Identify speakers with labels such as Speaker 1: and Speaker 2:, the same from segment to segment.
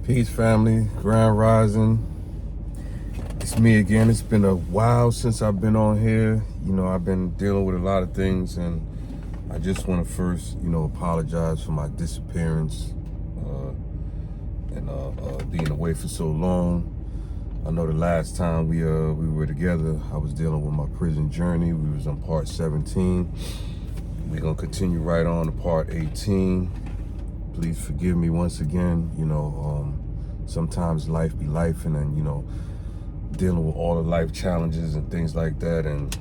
Speaker 1: Peace, family. Grand Rising. It's me again. It's been a while since I've been on here. I've been dealing with a lot of things, and I just want to first, apologize for my disappearance and being away for so long. I know the last time we were together, I was dealing with my prison journey. We was on part 17. We're gonna continue right on to part 18. Please forgive me once again. Sometimes life be life, and then dealing with all the life challenges and things like that, and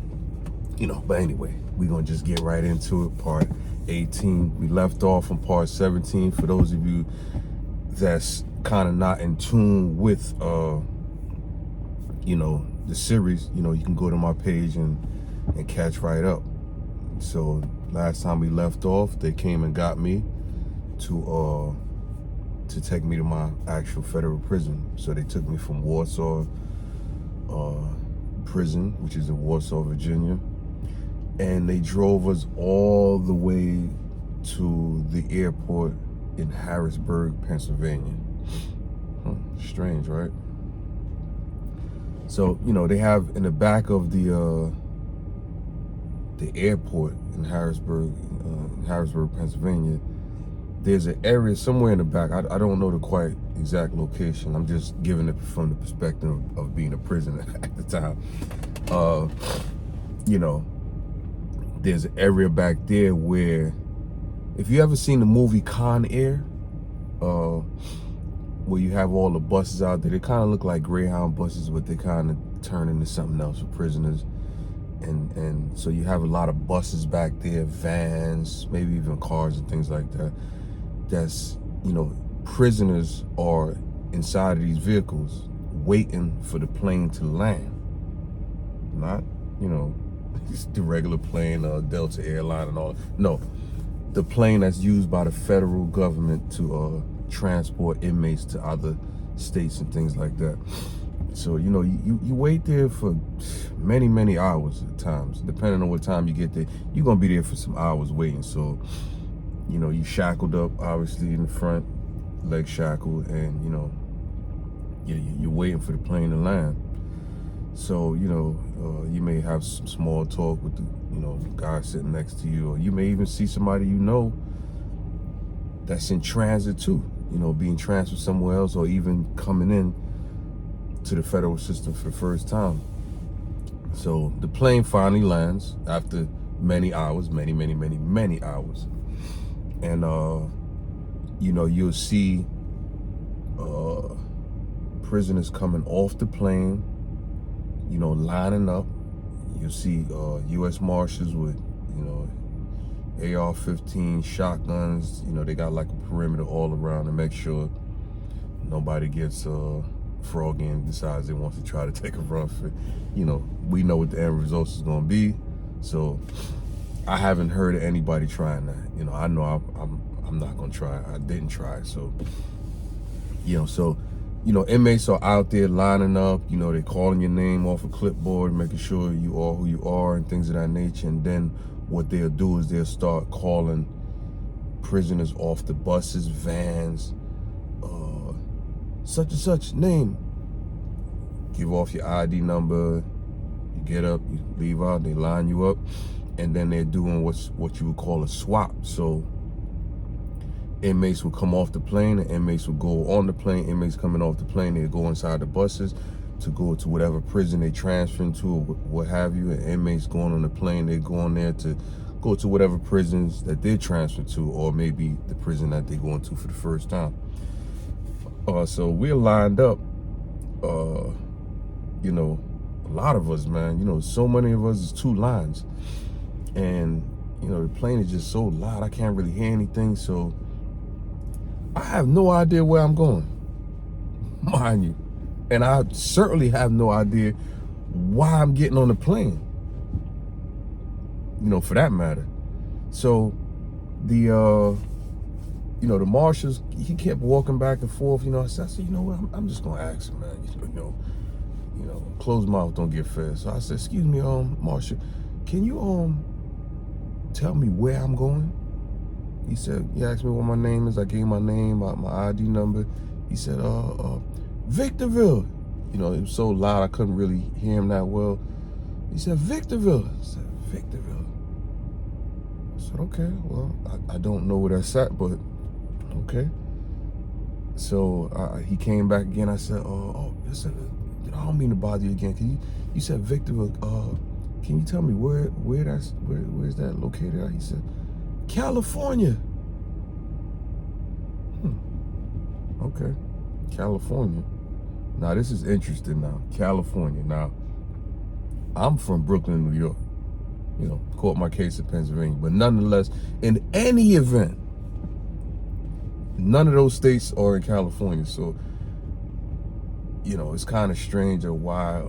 Speaker 1: but anyway, we're gonna just get right into it. Part 18. We left off on part 17. For those of you that's kind of not in tune with the series, you can go to my page and catch right up. So last time we left off, they came and got me to take me to my actual federal prison. So they took me from Warsaw prison, which is in Warsaw, Virginia, and they drove us all the way to the airport in Harrisburg, Pennsylvania. Strange, right? So they have in the back of the airport in Harrisburg, Pennsylvania, there's an area somewhere in the back. I don't know the quite exact location. I'm just giving it from the perspective of being a prisoner at the time. There's an area back there where, if you ever seen the movie Con Air, where you have all the buses out there, they kind of look like Greyhound buses, but they kind of turn into something else for prisoners. And so you have a lot of buses back there, vans, maybe even cars and things like that. That's, prisoners are inside of these vehicles waiting for the plane to land. Not, the regular plane, Delta Airline and all. No, the plane that's used by the federal government to transport inmates to other states and things like that. So, you wait there for many, many hours at times. Depending on what time you get there, you're going to be there for some hours waiting. So, you shackled up, obviously, in the front, leg shackled, and, you're waiting for the plane to land. So, you may have some small talk with the guy sitting next to you, or you may even see somebody that's in transit too, being transferred somewhere else, or even coming in to the federal system for the first time. So the plane finally lands after many hours, many hours. And, you'll see prisoners coming off the plane, lining up. You'll see U.S. Marshals with, AR-15 shotguns. They got like a perimeter all around to make sure nobody gets froggy and decides they want to try to take a run for, we know what the end result is going to be. So I haven't heard of anybody trying that. I know I'm not going to try. I didn't try. So, inmates are out there lining up. They're calling your name off a clipboard, making sure you are who you are and things of that nature. And then what they'll do is they'll start calling prisoners off the buses, vans, such and such name. Give off your ID number. You get up, you leave out, they line you up, and then they're doing what you would call a swap. So inmates will come off the plane, and inmates will go on the plane. Inmates coming off the plane, they go inside the buses to go to whatever prison they transfer to, or what have you. And inmates going on the plane, they go on there to go to whatever prisons that they're transferred to, or maybe the prison that they're going to for the first time. So we're lined up, a lot of us, man, so many of us, is two lines. And, the plane is just so loud, I can't really hear anything. So I have no idea where I'm going, mind you. And I certainly have no idea why I'm getting on the plane, for that matter. So the marshals, he kept walking back and forth. I said, what, I'm just going to ask him, man, closed mouth don't get fed. So I said, excuse me, Marshal, can you tell me where I'm going? He said, he asked me what my name is. I gave him my name, my ID number. He said, Victorville. You know, it was so loud I couldn't really hear him that well. He said, Victorville. I said, Victorville. I said, okay, well, I don't know where that's at, but okay. So he came back again. I said, I said, I don't mean to bother you again. You said Victorville, can you tell me where's that located at? He said, California. Okay, California. Now this is interesting now, California. Now, I'm from Brooklyn, New York. You know, caught my case in Pennsylvania. But nonetheless, in any event, none of those states are in California. So, you know, it's kind of strange of why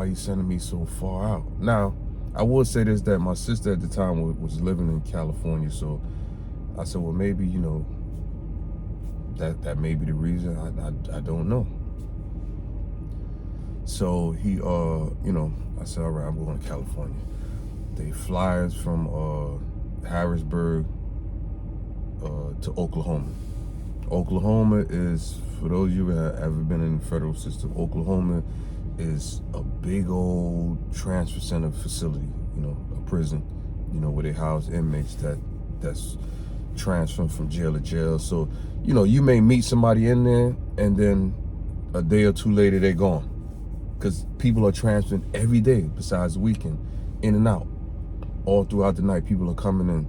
Speaker 1: you sending me so far out. Now, I will say this, that my sister at the time was living in California. So I said, well, maybe, you know, that may be the reason. I don't know. So he, you know, I said, all right, I'm going to California. They flyers from Harrisburg to Oklahoma. Oklahoma is, for those of you who have ever been in the federal system, Oklahoma is a big old transfer center facility, you know, a prison, you know, where they house inmates that's transferred from jail to jail. So, you know, you may meet somebody in there and then a day or two later they're gone. Because people are transferring every day besides the weekend, in and out. All throughout the night, people are coming in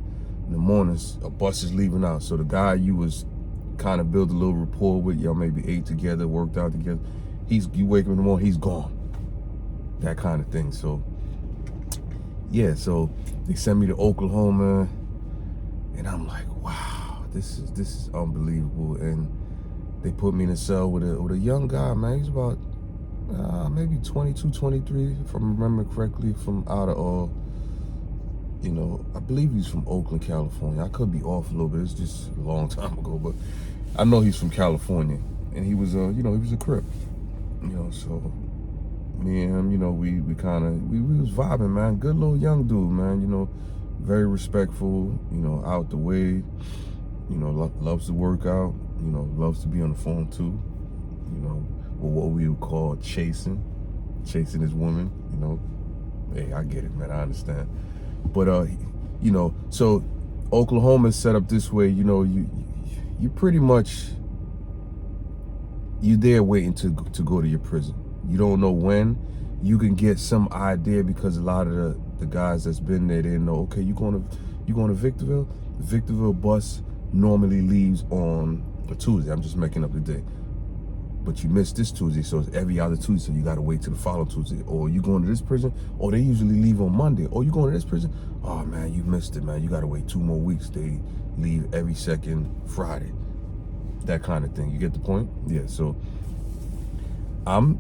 Speaker 1: the mornings, a bus is leaving out. So the guy you was kind of build a little rapport with, y'all maybe ate together, worked out together, you wake up in the morning, he's gone. That kind of thing. So, yeah, so they sent me to Oklahoma, and I'm like, wow, this is unbelievable. And they put me in a cell with a young guy, man. He's about maybe 22, 23, if I remember correctly, from out of, you know, I believe he's from Oakland, California. I could be off a little bit. It's just a long time ago, but I know he's from California. And he was, you know, he was a Crip. You know, so me and him, you know, we was vibing, man. Good little young dude, man. You know, very respectful, you know, out the way, you know, loves to work out, you know, loves to be on the phone too, you know, or what we would call chasing his woman, you know. Hey, I get it, man, I understand. But, you know, so Oklahoma is set up this way, you know, you pretty much, you there waiting to go to your prison. You don't know when. You can get some idea because a lot of the guys that's been there, they know, okay, you going to Victorville? The Victorville bus normally leaves on a Tuesday. I'm just making up the day. But you missed this Tuesday, so it's every other Tuesday, so you got to wait till the following Tuesday. Or you going to this prison, or they usually leave on Monday. Or you going to this prison, oh man, you missed it, man. You got to wait 2 more weeks. They leave every second Friday. That kind of thing. You get the point? Yeah, so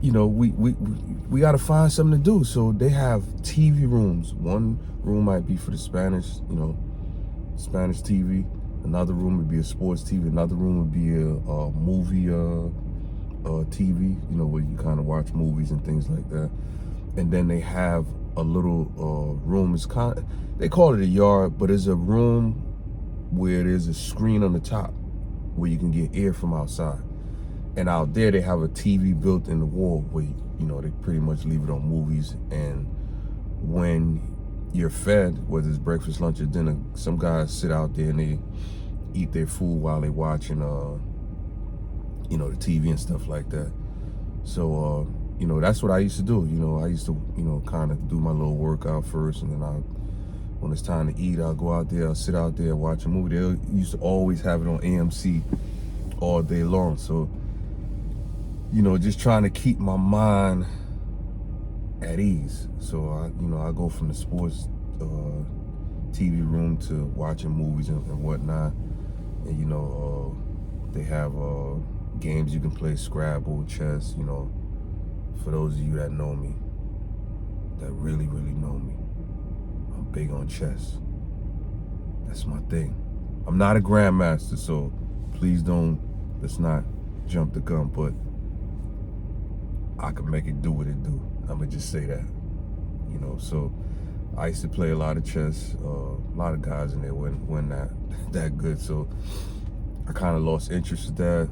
Speaker 1: you know, we got to find something to do. So they have TV rooms. One room might be for the Spanish, you know, Spanish TV. Another room would be a sports TV. Another room would be a movie TV, you know, where you kind of watch movies and things like that. And then they have a little room. It's they call it a yard, but it's a room where there's a screen on the top where you can get air from outside. And out there they have a TV built in the wall where, you know, they pretty much leave it on movies. And when you're fed, whether it's breakfast, lunch, or dinner, some guys sit out there and they eat their food while they watching you know, the TV and stuff like that. So you know, that's what I used to do. You know, I used to, you know, kind of do my little workout first, and then when it's time to eat, I'll go out there, I'll sit out there, watch a movie. They used to always have it on AMC all day long. So, you know, just trying to keep my mind at ease. So you know, I go from the sports TV room to watching movies and whatnot. And you know, they have games you can play, Scrabble, chess. You know, for those of you that know me, that really know me, I'm big on chess. That's my thing. I'm not a grandmaster, so please let's not jump the gun, but I can make it do what it do. I'ma just say that, you know. So I used to play a lot of chess. A lot of guys in there weren't that good, so I kind of lost interest in that.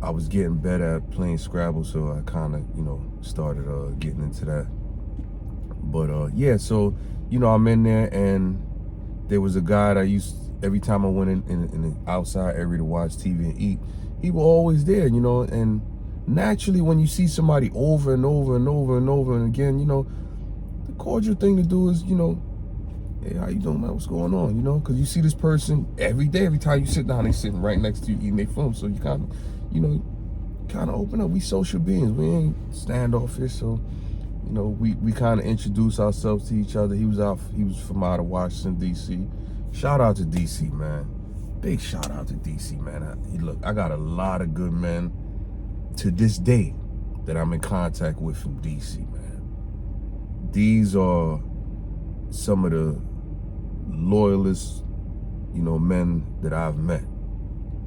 Speaker 1: I was getting better at playing Scrabble, so I kind of, started getting into that. But yeah, so I'm in there, and there was a guy that every time I went in the outside area to watch TV and eat, he was always there, and naturally when you see somebody over and over and over and over and again, the cordial thing to do is, hey, how you doing, man? What's going on? Because you see this person every day. Every time you sit down, they sitting right next to you eating their phone. So you kind of open up. We social beings. We ain't standoffish. So, we kind of introduce ourselves to each other. He was from out of Washington, D.C. Shout out to D.C., man. Big shout out to D.C., man. Look, I got a lot of good men to this day that I'm in contact with from D.C., man. These are some of the loyalist, men that I've met.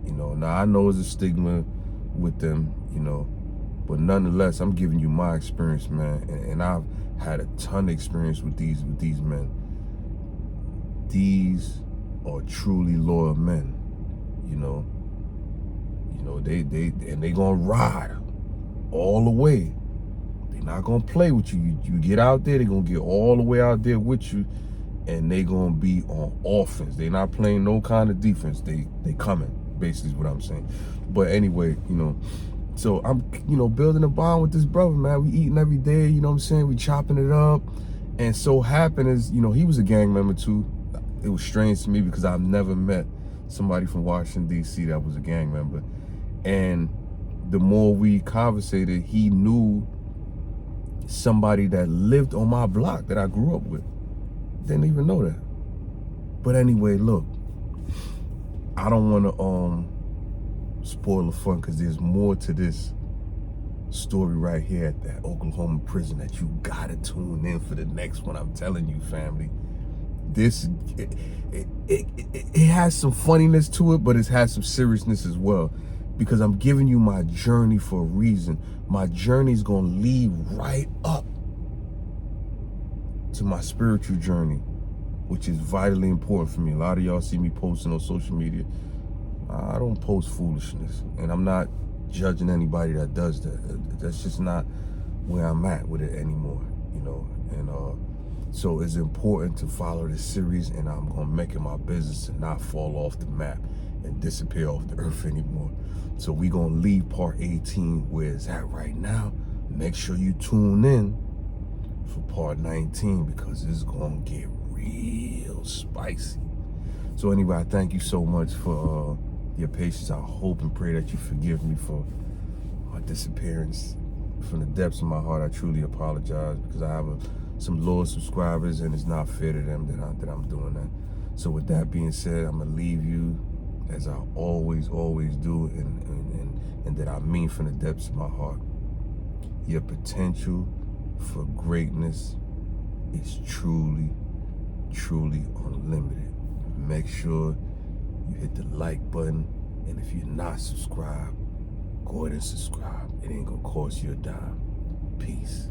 Speaker 1: Now I know there's a stigma with them, but nonetheless, I'm giving you my experience, man, and I've had a ton of experience with these men. These are truly loyal men, they gonna ride all the way. They're not gonna play with you. You get out there, they're gonna get all the way out there with you, and they gonna be on offense. They're not playing no kind of defense. They coming, basically is what I'm saying. But anyway, so I'm, building a bond with this brother, man. We eating every day, we chopping it up. And so happened is, he was a gang member too. It was strange to me because I've never met somebody from Washington, D.C. that was a gang member. And the more we conversated, he knew somebody that lived on my block that I grew up with. Didn't even know that. But anyway, look, I don't want to spoil the fun, because there's more to this story right here at that Oklahoma prison that you gotta tune in for the next one. I'm telling you, family, it has some funniness to it, but it has some seriousness as well, because I'm giving you my journey for a reason. My journey is gonna lead right up to my spiritual journey, which is vitally important for me. A lot of y'all see me posting on social media. I don't post foolishness, and I'm not judging anybody that does that. That's just not where I'm at with it anymore, and so it's important to follow this series, and I'm gonna make it my business to not fall off the map and disappear off the earth anymore. So we gonna leave part 18 where it's at right now. Make sure you tune in for part 19, because it's gonna get real spicy. So anyway, I thank you so much for your patience. I hope and pray that you forgive me for my disappearance. From the depths of my heart, I truly apologize, because I have some loyal subscribers, and it's not fair to them that I'm doing that. So with that being said, I'm gonna leave you as I always do, and that I mean from the depths of my heart. Your potential for greatness is truly unlimited. Make sure you hit the like button, and if you're not subscribed, go ahead and subscribe. It ain't gonna cost you a dime. Peace.